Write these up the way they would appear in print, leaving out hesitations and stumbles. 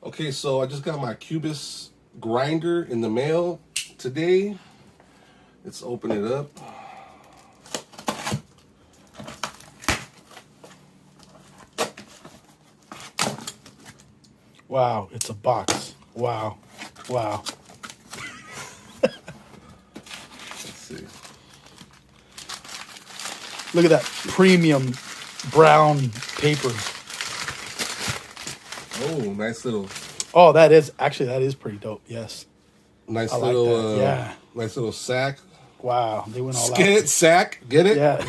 Okay, so I just got my Qubus grinder in the mail today. Let's open it up. Wow, it's a box. Wow. Wow. Let's see. Look at that premium brown paper. Oh, nice little, Oh, that is pretty dope. Yes. nice I like little, that. Yeah. nice little sack. Wow. They went all Get out. it, sack. Get it. Yeah.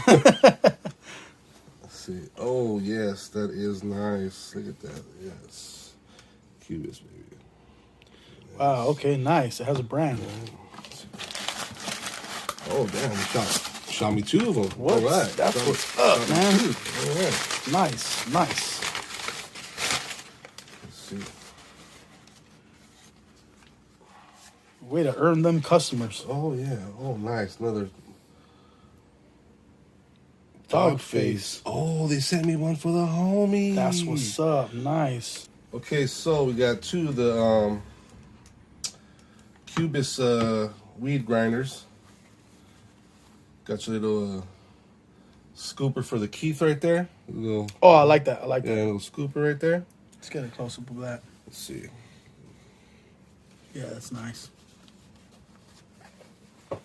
Let's see. Oh yes, that is nice. Look at that. Yes, Qubus, baby. Wow. Okay. Nice. It has a brand. Oh damn, shot me two of them. What? All right, That's Shot what's me- up, shot me man. two. All right. Nice. Nice. Let's see. Way to earn them customers. Oh yeah. Oh nice. Another Dog face. Oh, they sent me one for the homie. That's what's up. Nice. Okay, so we got two of the Qubus weed grinders. Got your little scooper for the Keith right there. Little, Oh, I like that. I like yeah, that. little scooper right there. Let's get a close up of that. Let's see. Yeah, that's nice.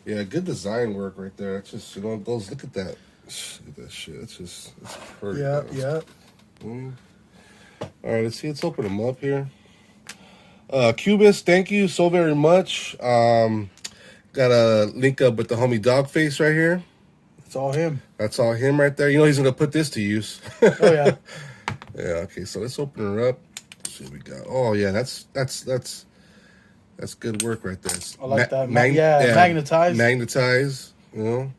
Yeah, good design work right there. It's just, those, look at that. Look at that shit. It's perfect. Yeah, man. yeah. All right, let's see. Let's open them up here. Qubus, thank you so very much. Got a link up with the homie Dogface right here. It's all him. That's all him right there. You know he's gonna put this to use. Oh yeah. Yeah. Okay. So let's open her up. Let's see what we got. Oh yeah, that's good work right there. It's I like that. Magnetized. Magnetized. You know.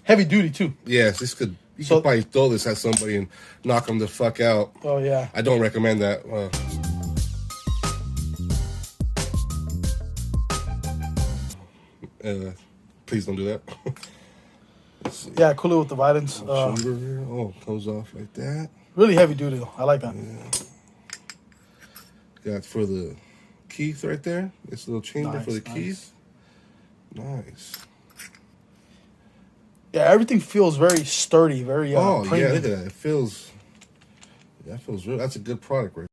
Heavy duty too. Yes, you could probably throw this at somebody and knock them the fuck out. Oh yeah. I don't recommend that. Please don't do that. Yeah, cool it with the violence. Chamber here. Oh, comes off like that. Really heavy duty though. I like that. Yeah. Got for the Keith right there. This little chamber Nice, for the nice. Keith. Nice. Yeah, everything feels very sturdy, very Oh yeah, premium. look at that. It feels. Yeah, it feels real. That's a good product right